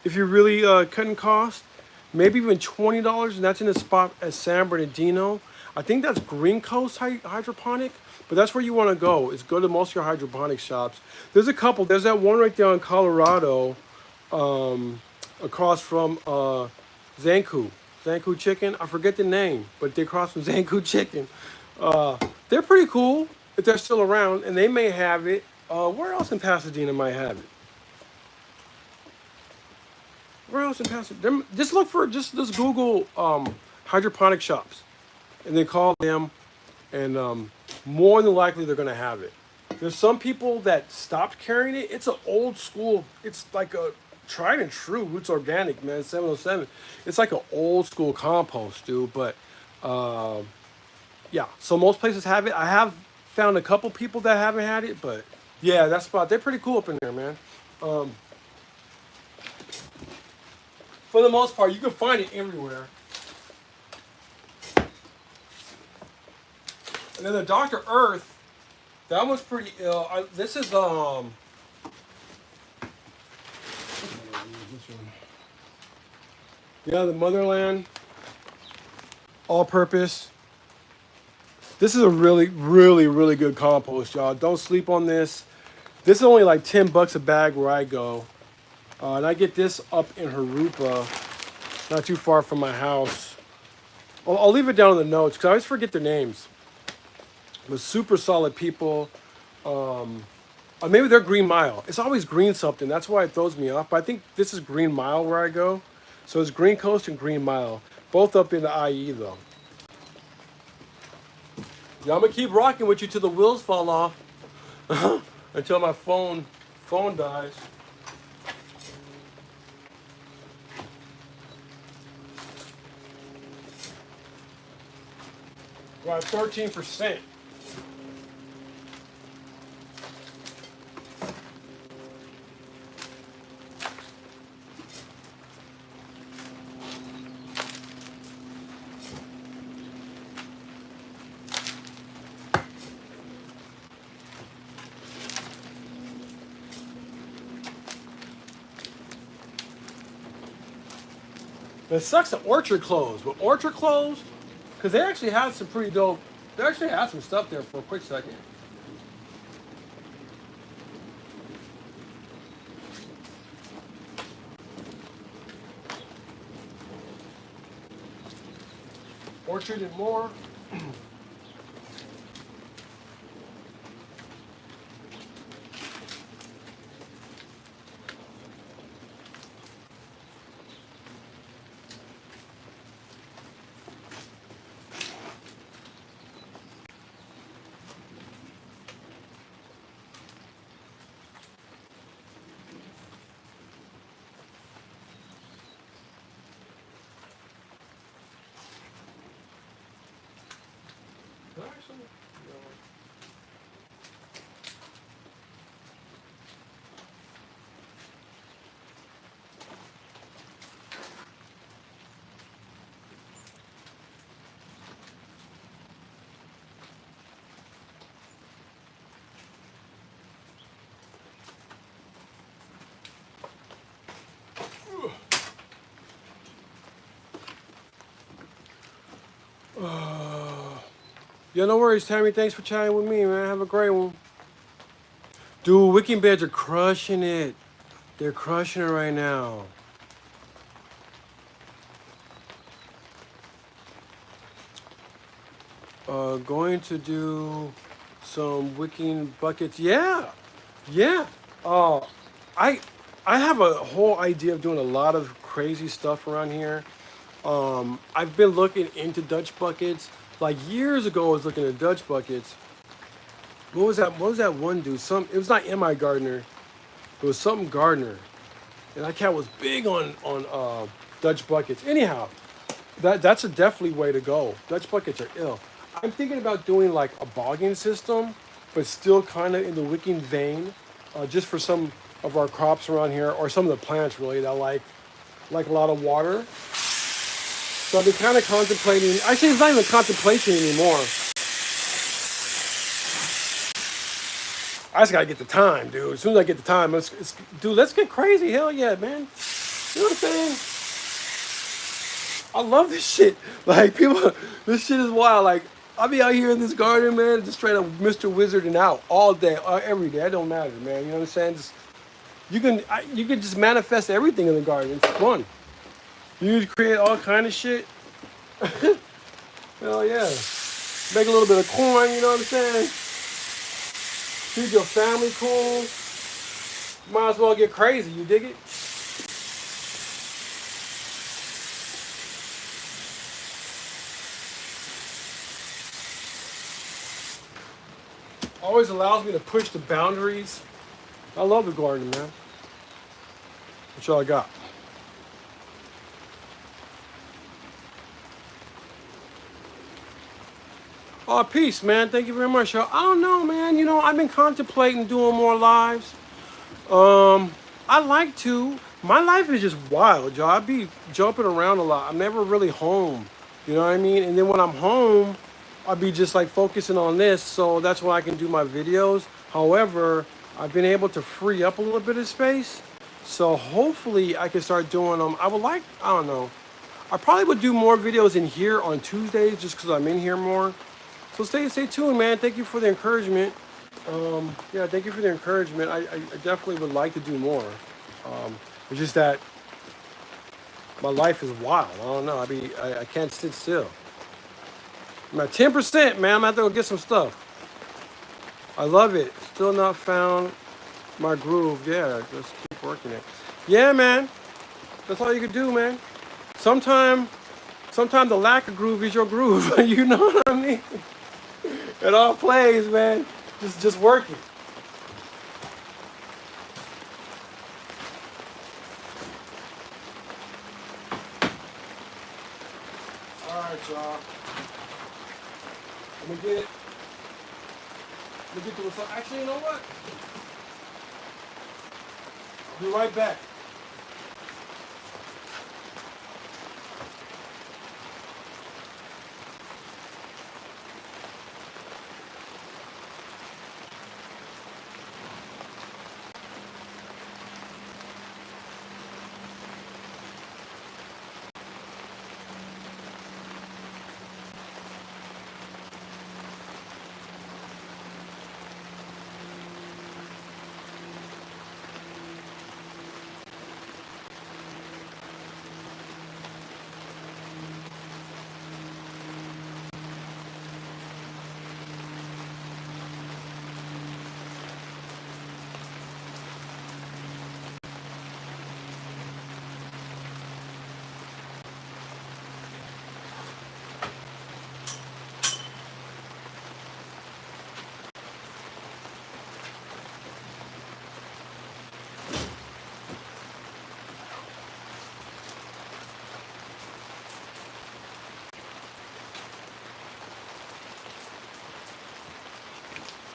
if you're really cutting costs. Maybe even $20, and that's in a spot at San Bernardino. I think that's Green Coast Hydroponic, but that's where you want to go. Is go to most of your hydroponic shops. There's a couple. There's that one right there in Colorado, across from Zanku Chicken. I forget the name, but they're across from Zanku Chicken. They're pretty cool if they're still around, and they may have it. Where else in Pasadena might have it? Where else in Pasadena? Just Google hydroponic shops, and then call them, and more than likely they're gonna have it. There's some people that stopped carrying it. It's an old school. It's like tried and true Roots Organic, man. 707. It's like an old school compost, dude. But yeah, so most places have it. I have found a couple people that haven't had it, but yeah, that spot they're pretty cool up in there, man. Um, for the most part, you can find it everywhere. And then the Dr. Earth, that one's pretty ill. This is yeah, the Motherland, all purpose. This is a really, really, really good compost, y'all. Don't sleep on this. This is only like $10 a bag where I go. And I get this up in Harupa, not too far from my house. I'll leave it down in the notes because I always forget their names. But super solid people. Maybe they're Green Mile. It's always Green something. That's why it throws me off. But I think this is Green Mile where I go. So it's Green Coast and Green Mile. Both up in the IE though. Yeah, I'm gonna keep rocking with you till the wheels fall off. Until my phone dies. We're at 13%. It sucks that Orchard closed, but Orchard closed because they actually had some pretty dope. They actually had some stuff there for a quick second. Orchard and more. Actually, no. Yeah, no worries, Tammy. Thanks for chatting with me, man. Have a great one. Dude, wicking beds are crushing it. They're crushing it right now. Going to do some wicking buckets. Yeah, yeah. Uh, I I have a whole idea of doing a lot of crazy stuff around here. I've been looking into Dutch buckets. Like years ago, I was looking at Dutch buckets. What was that? What was that one dude? It was not M.I. Gardner. It was something Gardner. And that cat was big on Dutch buckets. Anyhow, that's a definitely way to go. Dutch buckets are ill. I'm thinking about doing like a bogging system, but still kind of in the wicking vein, just for some of our crops around here, or some of the plants really that like a lot of water. So I've been kind of contemplating. Actually, it's not even contemplation anymore. I just gotta get the time, dude. As soon as I get the time, let's get crazy. Hell yeah, man. You know what I'm saying? I love this shit. Like people, this shit is wild. Like I'll be out here in this garden, man, just straight up Mr. Wizard and out all day, every day. It don't matter, man. You know what I'm saying? You can just manifest everything in the garden. It's fun. You just create all kind of shit. Hell yeah. Make a little bit of corn. You know what I'm saying? Keep your family cool. Might as well get crazy. You dig it? Always allows me to push the boundaries. I love the garden, man. What y'all got? Oh, peace, man. Thank you very much, y'all. I don't know, man. You know, I've been contemplating doing more lives. I like to. My life is just wild, y'all. I be jumping around a lot. I'm never really home. You know what I mean? And then when I'm home, I'll be just like focusing on this. So that's when I can do my videos. However, I've been able to free up a little bit of space. So hopefully I can start doing them. I would like, I don't know. I probably would do more videos in here on Tuesdays just because I'm in here more. So stay tuned, man. Thank you for the encouragement. Yeah, thank you for the encouragement. I definitely would like to do more. It's just that my life is wild. I don't know. I can't sit still. I'm at 10%, man. I'm gonna have to go get some stuff. I love it. Still not found my groove. Yeah, just keep working it. Yeah, man. That's all you can do, man. Sometimes the lack of groove is your groove. You know what I mean? It all plays, man. Just working. All right, y'all. Let me get to what's up. Actually, you know what? I'll be right back.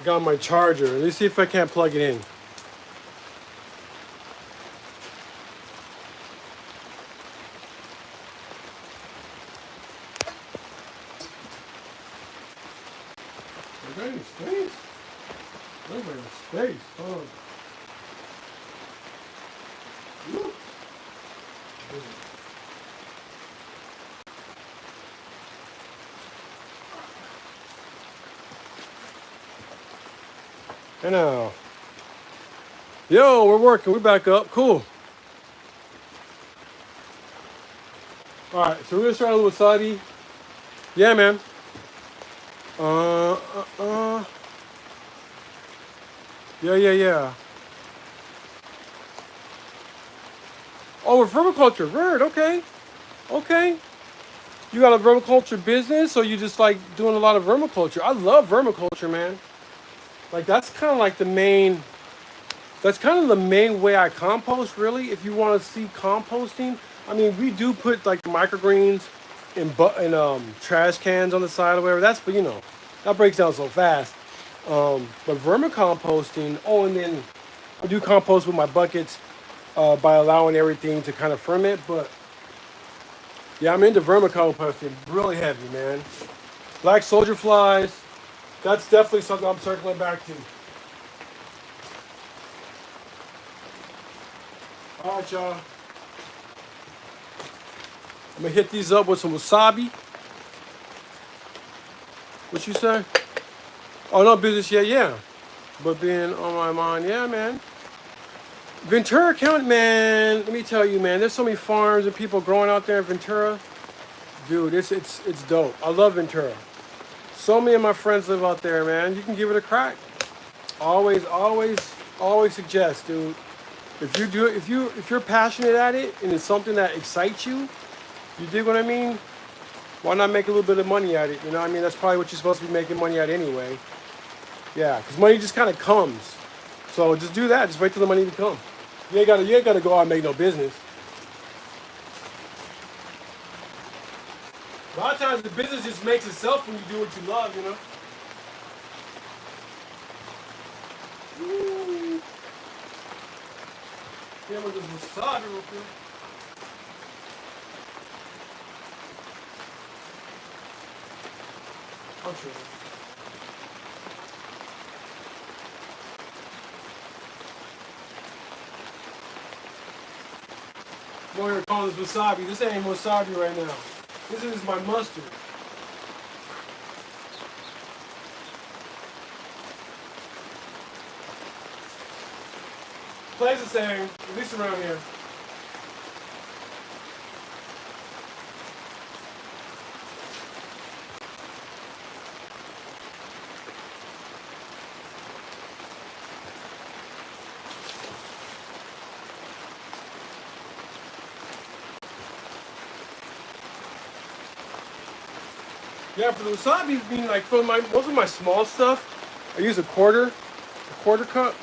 I got my charger. Let me see if I can't plug it in. I got any space? Nobody has space. Oh. Woo. Hey now. Yo, we're working. We're back up. Cool. All right, so we're gonna start with wasabi. Yeah, man. Uh, uh, uh. Yeah. Oh, with vermiculture. Word. Okay. Okay. You got a vermiculture business, or you just like doing a lot of vermiculture? I love vermiculture, man. Like that's kind of like the main. That's kind of the main way I compost, really. If you want to see composting, I mean, we do put like microgreens in trash cans on the side or whatever. That's, but you know, that breaks down so fast. But vermicomposting. Oh, and then I do compost with my buckets by allowing everything to kind of ferment. But yeah, I'm into vermicomposting, really heavy, man. Black soldier flies. That's definitely something I'm circling back to. All right, y'all. I'm gonna hit these up with some wasabi. What you say? Oh, no business yet, yeah. But being on my mind, yeah, man. Ventura County, man. Let me tell you, man. There's so many farms and people growing out there in Ventura. Dude, it's dope. I love Ventura. So many of my friends live out there, man. You can give it a crack. Always suggest, dude. If you do it, if you're passionate at it and it's something that excites you, you dig what I mean? Why not make a little bit of money at it? You know what I mean? That's probably what you're supposed to be making money at anyway. Yeah, because money just kind of comes. So just do that. Just wait till the money to come. You ain't gotta go out and make no business. A lot of times the business just makes itself when you do what you love, you know. Ooh. Yeah, with this wasabi real quick. I'm sure. I'm over here calling this wasabi. This ain't wasabi right now. This is my mustard. Plays the same, at least around here. Yeah, for the wasabi being like for my most of my small stuff, I use a quarter cup.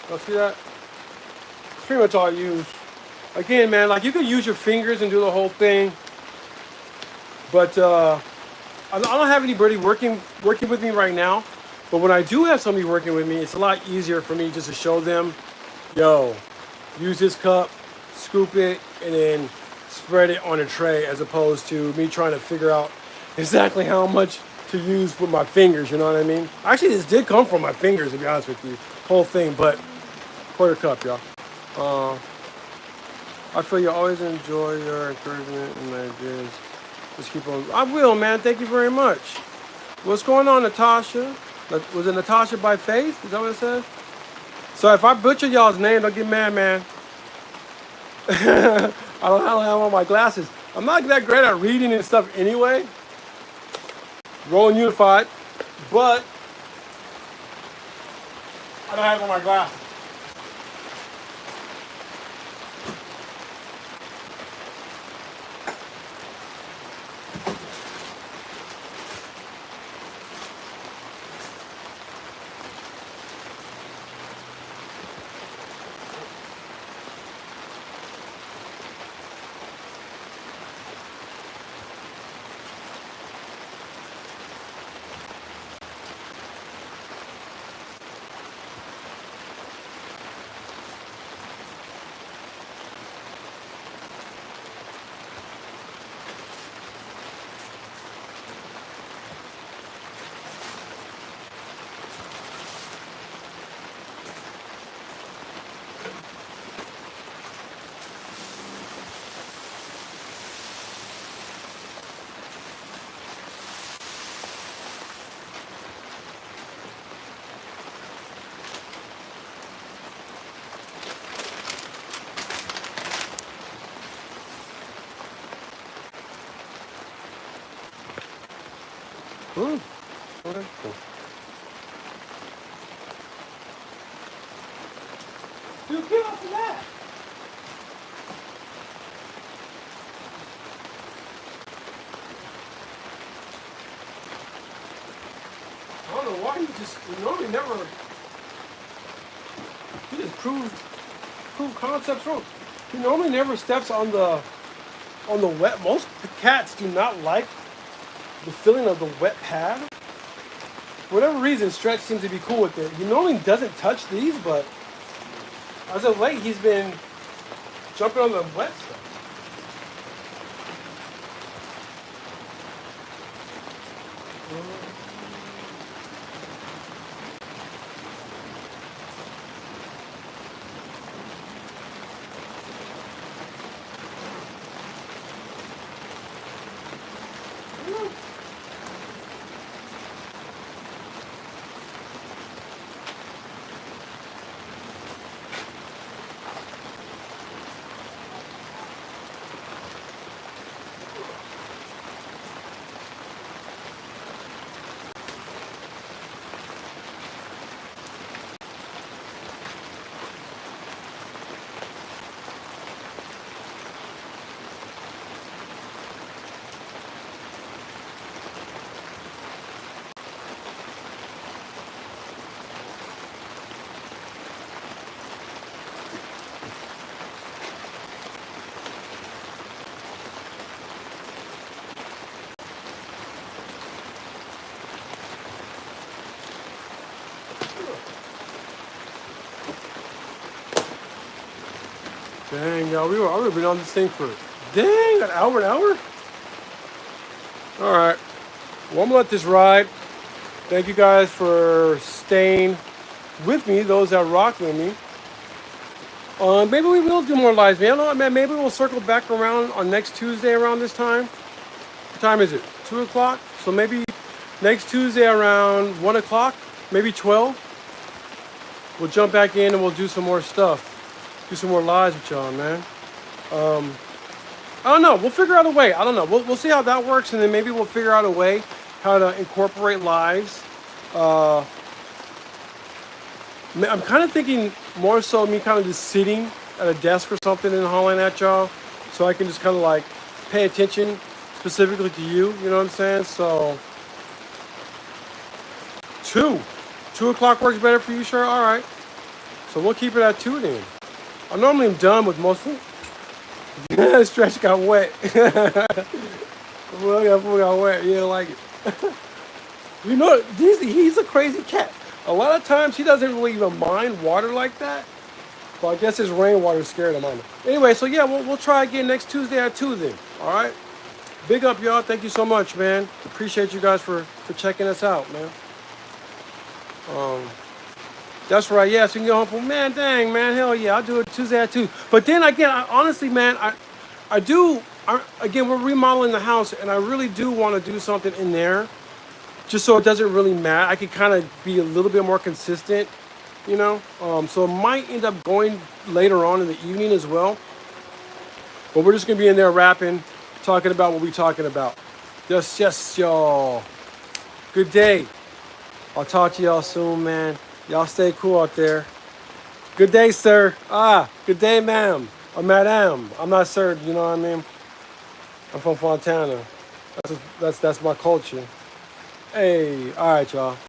Y'all see that? That's pretty much all I use. Again, man, like you could use your fingers and do the whole thing, but I don't have anybody working with me right now. But when I do have somebody working with me, it's a lot easier for me just to show them, yo, use this cup, scoop it, and then spread it on a tray, as opposed to me trying to figure out exactly how much to use with my fingers. You know what I mean? Actually, this did come from my fingers, to be honest with you, whole thing. But quarter cup, y'all. Uh, I feel you always enjoy your encouragement and ideas. Just keep on. I will, man. Thank you very much. What's going on, Natasha? Was it Natasha by Faith? Is that what it says? So if I butcher y'all's name, don't get mad, man. I don't have on my glasses. I'm not that great at reading and stuff anyway. Rolling Unified, but I don't have on my glasses. Okay, cool. Dude, get off of that. I don't know why you normally never, you just prove concepts wrong. He normally never steps on the wet. Most cats do not like the feeling of the wet pad. For whatever reason, Stretch seems to be cool with it. He normally doesn't touch these, but as of late, he's been jumping on the wet stuff. Dang, y'all, I would have been on this thing for, dang, an hour? All right. Well, I'm going to let this ride. Thank you guys for staying with me, those that rock with me. Maybe we will do more lives, man. I don't know, man. Maybe we'll circle back around on next Tuesday around this time. What time is it? 2 o'clock? So maybe next Tuesday around 1 o'clock, maybe 12. We'll jump back in and we'll do some more stuff. Do some more lives with y'all, man. I don't know. We'll figure out a way. I don't know. We'll see how that works, and then maybe we'll figure out a way how to incorporate lives. I'm kind of thinking more so me kind of just sitting at a desk or something and hollering at y'all, so I can just kind of like pay attention specifically to you. You know what I'm saying? So 2 o'clock works better for you, sure. All right. So we'll keep it at 2 then. I normally am done with most of it. Stretch got wet. Well, that fool got wet. You don't like it. You know, he's a crazy cat. A lot of times he doesn't really even mind water like that. But I guess his rainwater scared him. Anyway, so yeah, we'll try again next Tuesday at 2 then. All right. Big up, y'all. Thank you so much, man. Appreciate you guys for checking us out, man. That's right. Yeah, so you can go home from, man, dang, man, hell yeah, I'll do it Tuesday at 2. But then again, honestly, man, again, we're remodeling the house, and I really do want to do something in there, just so it doesn't really matter. I could kind of be a little bit more consistent, you know. So it might end up going later on in the evening as well. But we're just gonna be in there rapping, talking about what we're talking about. Yes, y'all. Good day. I'll talk to y'all soon, man. Y'all stay cool out there. Good day, sir. Good day, ma'am. Or madam. I'm not sir, you know what I mean? I'm from Fontana. That's my culture. Hey, all right, y'all.